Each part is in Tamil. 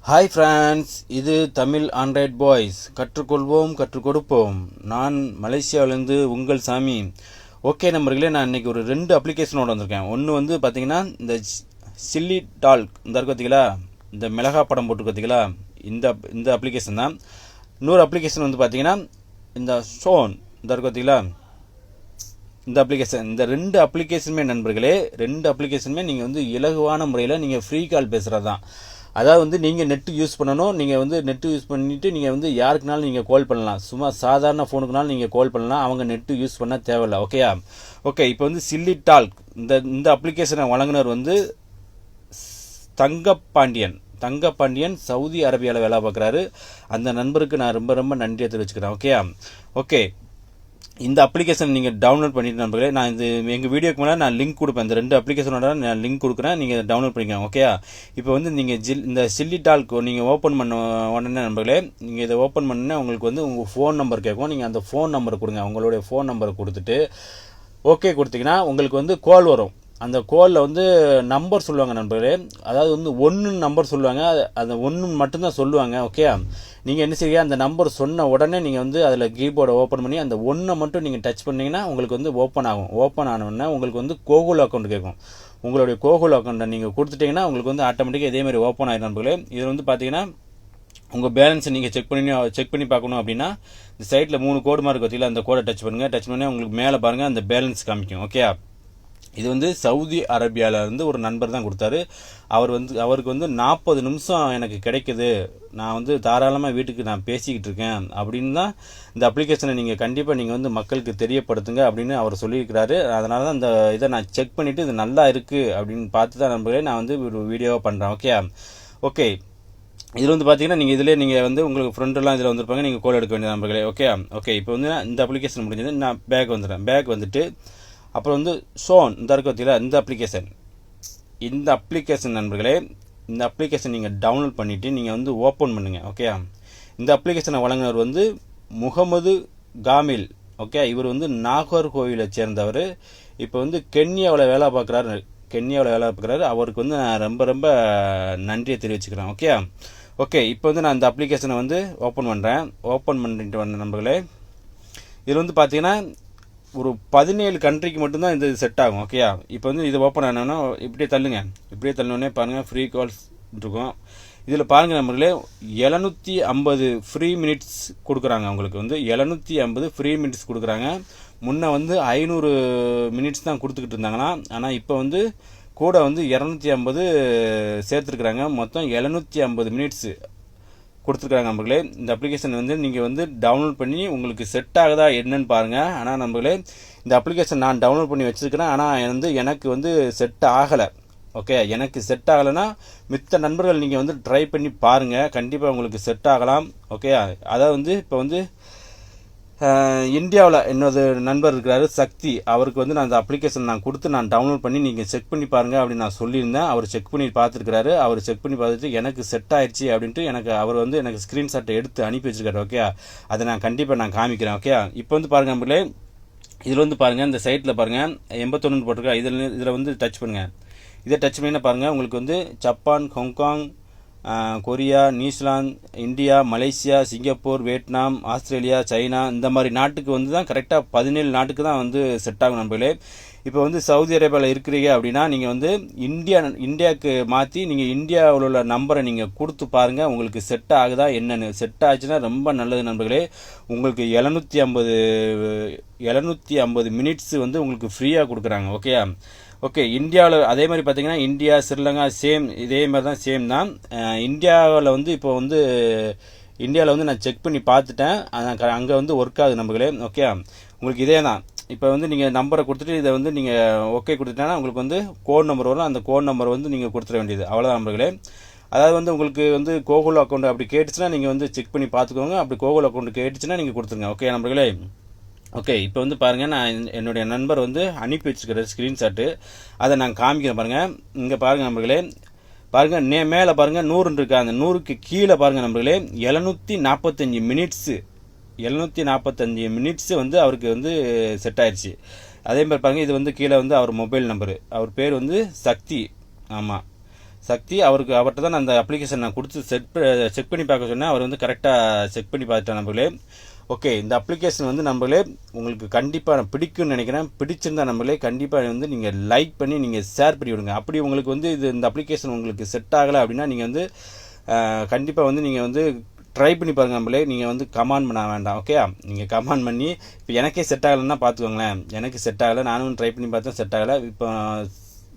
ஹாய் ஃப்ரெண்ட்ஸ், இது தமிழ் ஆண்ட்ராய்ட் பாய்ஸ். கற்றுக்கொள்வோம், கற்றுக் கொடுப்போம். நான் மலேசியாவிலேருந்து உங்கள் சாமி. ஓகே நம்பர்களே, நான் இன்றைக்கி ஒரு 2 அப்ளிகேஷனோடு வந்திருக்கேன். ஒன்று வந்து பார்த்திங்கன்னா இந்த சில்லி டால்க் இந்த இருக்கு பார்த்தீங்களா, இந்த மிளகா படம் போட்டு பார்த்தீங்களா, இந்த அப்ளிகேஷன் தான். இன்னொரு அப்ளிகேஷன் வந்து பார்த்திங்கன்னா இந்த ஷோன் இந்த இருக்கு பார்த்தீங்களா, இந்த அப்ளிகேஷன். இந்த 2 அப்ளிகேஷனுமே நண்பர்களே, 2 அப்ளிகேஷனுமே நீங்கள் வந்து இலகுவான முறையில் நீங்கள் ஃப்ரீ கால் பேசுகிறது தான். அதாவது வந்து நீங்கள் நெட்டு யூஸ் பண்ணணும். நீங்கள் வந்து நெட்டு யூஸ் பண்ணிவிட்டு நீங்கள் வந்து யாருக்குனாலும் நீங்கள் கால் பண்ணலாம். சும்மா சாதாரண ஃபோனுக்குனாலும் நீங்கள் கால் பண்ணலாம். அவங்க நெட்டு யூஸ் பண்ண தேவையில்லை. ஓகேயா? ஓகே, இப்போ வந்து சில்லி டால்க் இந்த அப்ளிகேஷனை வழங்குனர் வந்து தங்கப்பாண்டியன் சவுதி அரேபியாவில் வேலை பார்க்குறாரு. அந்த நண்பருக்கு நான் ரொம்ப ரொம்ப நன்றியை தெரிவிச்சுக்கிறேன். ஓகேயா? ஓகே, இந்த அப்ளிகேஷன் நீங்கள் டவுன்லோட் பண்ணிட்டு நண்பர்களே, நான் இது எங்கள் வீடியோக்கு மேலே நான் லிங்க் கொடுப்பேன். இந்த 2 அப்ளிகேஷனோட நான் லிங்க் கொடுக்குறேன், நீங்கள் டவுன்லோட் பண்ணிக்கோங்க. ஓகே, இப்போ வந்து நீங்கள் இந்த சில்லி டால்க் நீங்கள் ஓப்பன் பண்ண உடனே நண்பர்களே, நீங்கள் இதை ஓப்பன் பண்ண உங்களுக்கு வந்து உங்கள் ஃபோன் நம்பர் கேட்கும். நீங்கள் அந்த ஃபோன் நம்பரை கொடுங்க. உங்களுடைய ஃபோன் நம்பரை கொடுத்துட்டு ஓகே கொடுத்தீங்கன்னா உங்களுக்கு வந்து கால் வரும். அந்த கோலில் வந்து நம்பர் சொல்லுவாங்க நண்பர்களே, அதாவது வந்து 1 நம்பர் சொல்லுவாங்க. அந்த 1 மட்டும்தான் சொல்லுவாங்க. ஓகே, நீங்கள் என்ன செய்ய, அந்த நம்பர் சொன்ன உடனே நீங்கள் வந்து அதில் கீபோர்டை ஓப்பன் பண்ணி அந்த 1 மட்டும் நீங்கள் டச் பண்ணிங்கன்னா உங்களுக்கு வந்து ஓப்பன் ஆகும். ஓப்பன் ஆனவுடனே உங்களுக்கு வந்து கோகுல் அக்கௌண்ட் கேட்கும். உங்களுடைய கோகுல் அக்கௌண்ட்டை நீங்கள் கொடுத்துட்டிங்கன்னா உங்களுக்கு வந்து ஆட்டோமேட்டிக்காக இதேமாதிரி ஓப்பன் ஆகிடும் நண்பர்களே. இதில் வந்து பார்த்தீங்கன்னா உங்கள் பேலன்ஸை நீங்கள் செக் பண்ணி பார்க்கணும் அப்படின்னா இந்த சைட்டில் 3 கோடு மார்க் பார்த்தீங்களா, அந்த கோடை டச் பண்ணி உங்களுக்கு மேலே பாருங்கள், அந்த பேலன்ஸ் காமிக்கும். ஓகே, இது வந்து சவுதி அரேபியாவிலேருந்து ஒரு நண்பர் தான் கொடுத்தாரு. அவருக்கு வந்து 40 நிமிஷம் எனக்கு கிடைக்குது, நான் வந்து தாராளமாக வீட்டுக்கு நான் பேசிக்கிட்டு இருக்கேன் அப்படின்னு தான் இந்த அப்ளிகேஷனை நீங்கள் கண்டிப்பாக நீங்கள் வந்து மக்களுக்கு தெரியப்படுத்துங்க அப்படின்னு அவர் சொல்லியிருக்கிறாரு. அதனால தான் இந்த இதை நான் செக் பண்ணிவிட்டு இது நல்லா இருக்குது அப்படின்னு பார்த்து தான் நண்பர்களே நான் வந்து ஒரு வீடியோவாக பண்ணுறேன். ஓகே, இதில் வந்து பார்த்தீங்கன்னா நீங்கள் இதிலே நீங்கள் வந்து உங்களுக்கு ஃப்ரெண்டெல்லாம் இதில் வந்துருப்பாங்க, நீங்கள் கோல் எடுக்க வேண்டிய நண்பர்களே. ஓகே, இப்போ வந்து இந்த அப்ளிகேஷன் முடிஞ்சது, நான் பேக் வந்துட்டு அப்புறம் வந்து ஷோன் இந்த இருக்க பார்த்தீங்களா, இந்த அப்ளிகேஷன் நண்பர்களே, இந்த அப்ளிகேஷன் நீங்கள் டவுன்லோட் பண்ணிவிட்டு நீங்கள் வந்து ஓப்பன் பண்ணுங்கள். ஓகே, இந்த அப்ளிகேஷனை வழங்கினவர் வந்து முகமது காமில். ஓகே, இவர் வந்து நாகர்கோவிலை சேர்ந்தவர். இப்போ வந்து கென்யாவில் வேலை பார்க்குறாரு. அவருக்கு வந்து நான் ரொம்ப ரொம்ப நன்றியை தெரிவிச்சுக்கிறேன். ஓகே, இப்போ வந்து நான் இந்த அப்ளிகேஷனை வந்து ஓப்பன் பண்ணிட்டு வந்த நண்பர்களே, இதில் வந்து பார்த்தீங்கன்னா ஒரு 17 கண்ட்ரிக்கு மட்டும்தான் இந்த செட் ஆகும். ஓகே, இப்போ வந்து இது ஓப்பன் ஆனோன்னா இப்படியே தள்ளுனோடனே பாருங்கள், ஃப்ரீ கால்ஸ் இருக்கும். இதில் பாருங்கள் நம்பர்களே, 750 ஃப்ரீ மினிட்ஸ் கொடுக்குறாங்க. உங்களுக்கு வந்து 750 ஃப்ரீ மினிட்ஸ் கொடுக்குறாங்க. முன்னே வந்து 500 மினிட்ஸ் தான் கொடுத்துக்கிட்டு இருந்தாங்கன்னா, ஆனால் இப்போ வந்து கூட வந்து 250 சேர்த்துருக்குறாங்க. மொத்தம் 750 மினிட்ஸ் கொடுத்துருக்காங்க நண்பர்களே. இந்த அப்ளிகேஷன் வந்து நீங்கள் வந்து டவுன்லோட் பண்ணி உங்களுக்கு செட் ஆகுதா என்னன்னு பாருங்கள். ஆனால் நண்பர்களே, இந்த அப்ளிகேஷன் நான் டவுன்லோட் பண்ணி வச்சுருக்கிறேன், ஆனால் எனக்கு வந்து செட் ஆகலை. ஓகே, எனக்கு செட் ஆகலைன்னா மித்த நண்பர்கள் நீங்கள் வந்து ட்ரை பண்ணி பாருங்கள், கண்டிப்பாக உங்களுக்கு செட் ஆகலாம். ஓகே, அதாவது வந்து இப்போ வந்து இந்தியாவில் இன்னொரு நண்பர் இருக்கிறாரு சக்தி, அவருக்கு வந்து நான் இந்த அப்ளிகேஷன் நான் கொடுத்து நான் டவுன்லோட் பண்ணி நீங்கள் செக் பண்ணி பாருங்கள் அப்படின்னு நான் சொல்லியிருந்தேன். அவர் செக் பண்ணி பார்த்துருக்கிறாரு. அவர் செக் பண்ணி பார்த்துட்டு எனக்கு செட் ஆயிடுச்சு அப்படின்ட்டு அவர் வந்து எனக்கு ஸ்க்ரீன்ஷாட்டை எடுத்து அனுப்பி வச்சிருக்காரு. ஓகே, அதை நான் கண்டிப்பாக நான் காமிக்கிறேன். ஓகே, இப்போ வந்து பாருங்கள் நம்மளே, இதில் வந்து பாருங்கள், இந்த சைட்டில் பாருங்கள் 81 போட்டிருக்கா, இதில் வந்து டச் பண்ணுங்கள். இதை டச் பண்ணினா பாருங்கள், உங்களுக்கு வந்து Japan, Hong Kong, Korea, New Zealand, India, Malaysia, Singapore, Vietnam, Australia, China, இந்த மாதிரி நாட்டுக்கு வந்து தான் கரெக்டாக 17 நாட்டுக்கு தான் வந்து செட் ஆகும் நண்பர்களே. இப்போ வந்து சவுதி அரேபியாவில் இருக்கிறீங்க அப்படின்னா நீங்கள் வந்து இந்தியாவுக்கு மாற்றி நீங்கள் இந்தியாவில் உள்ள நம்பரை நீங்கள் கொடுத்து பாருங்கள், உங்களுக்கு செட் ஆகுதா என்னன்னு. செட் ஆச்சுன்னா ரொம்ப நல்லது நண்பர்களே. உங்களுக்கு 750 மினிட்ஸ் வந்து உங்களுக்கு ஃப்ரீயாக கொடுக்குறாங்க. ஓகே, இந்தியாவில் அதே மாதிரி பார்த்தீங்கன்னா இந்தியா, ஸ்ரீலங்கா இதே மாதிரி தான் சேம் தான். இந்தியாவில் வந்து இப்போ வந்து இந்தியாவில் வந்து நான் செக் பண்ணி பார்த்துட்டேன், அங்கே வந்து ஒர்க் ஆகுது நம்பர்களே. ஓகே, உங்களுக்கு இதே தான். இப்போ வந்து நீங்கள் நம்பரை கொடுத்துட்டு இதை வந்து நீங்கள் ஓகே கொடுத்துட்டேன்னா உங்களுக்கு வந்து கோட் நம்பர் வரும். அந்த கோட் நம்பர் வந்து நீங்கள் கொடுத்துட வேண்டியது, அவ்வளோதான் நம்பர்களே. அதாவது வந்து உங்களுக்கு வந்து கோகுல் அக்கௌண்ட் அப்படி கேட்டுச்சுன்னா நீங்கள் வந்து செக் பண்ணி பார்த்துக்கோங்க. அப்படி கோகுல் அக்கௌண்ட் கேட்டுச்சுன்னா நீங்கள் கொடுத்துருங்க. ஓகே நம்பர்களே. ஓகே, இப்போ வந்து பாருங்கள், நான் என்னுடைய நண்பர் வந்து அனுப்பி வச்சுருக்கிற ஸ்க்ரீன்ஷாட்டு அதை நான் காமிக்கிறேன் பாருங்கள். இங்கே பாருங்கள் நண்பர்களே, பாருங்கள் மேலே பாருங்கள் 100 இருக்கா, அந்த 100க்கு கீழே பாருங்கள் நண்பர்களே 745 மினிட்ஸு வந்து அவருக்கு வந்து செட் ஆயிடுச்சு. அதே மாதிரி பாருங்கள், இது வந்து கீழே வந்து அவர் மொபைல் நம்பரு, அவர் பேர் வந்து சக்தி. ஆமாம், சக்தி அவர்கிட்ட தான் அந்த அப்ளிகேஷன் நான் கொடுத்து செக் பண்ணி பார்க்க சொன்னேன். அவர் வந்து கரெக்டாக செக் பண்ணி பார்த்துட்டேன் நம்பர்களே. ஓகே, இந்த அப்ளிகேஷன் வந்து நம்மளே உங்களுக்கு கண்டிப்பாக பிடிக்கும்னு நினைக்கிறேன். பிடிச்சிருந்தா நம்மளே கண்டிப்பாக வந்து நீங்கள் லைக் பண்ணி நீங்கள் ஷேர் பண்ணி விடுங்க. அப்படி உங்களுக்கு வந்து இந்த அப்ளிகேஷன் உங்களுக்கு செட் ஆகலை அப்படின்னா நீங்கள் வந்து கண்டிப்பாக வந்து நீங்கள் வந்து ட்ரை பண்ணி பாருங்கள். நம்மளே நீங்கள் வந்து கமெண்ட் பண்ண வேண்டாம். ஓகே, நீங்கள் கமெண்ட் பண்ணி இப்போ எனக்கே செட் ஆகலைன்னா பார்த்துக்கோங்களேன். எனக்கு செட் ஆகலை, நானும் ட்ரை பண்ணி பார்த்தேன், செட் ஆகலை. இப்போ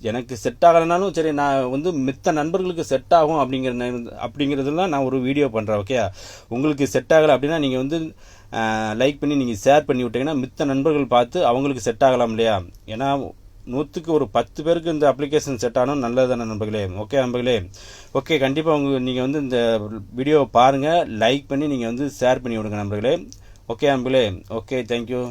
எனக்கு செட் ஆகலைனாலும் சரி, நான் வந்து மித்த நண்பர்களுக்கு செட் ஆகும் அப்படிங்கிறதுலாம் நான் ஒரு வீடியோ பண்ணுறேன். ஓகே, உங்களுக்கு செட் ஆகலை அப்படின்னா நீங்கள் வந்து லைக் பண்ணி நீங்கள் ஷேர் பண்ணி விட்டீங்கன்னா மித்த நண்பர்கள் பார்த்து அவங்களுக்கு செட் ஆகலாம் இல்லையா? ஏன்னா 100க்கு ஒரு 10 பேருக்கு இந்த அப்ளிகேஷன் செட் ஆகணும், நல்லது தானே நண்பர்களே. ஓகே நண்பர்களே, ஓகே, கண்டிப்பாக நீங்கள் வந்து இந்த வீடியோவை பாருங்கள், லைக் பண்ணி நீங்கள் வந்து ஷேர் பண்ணி விடுங்க நண்பர்களே. ஓகே நண்பர்களே, ஓகே, தேங்க்யூ.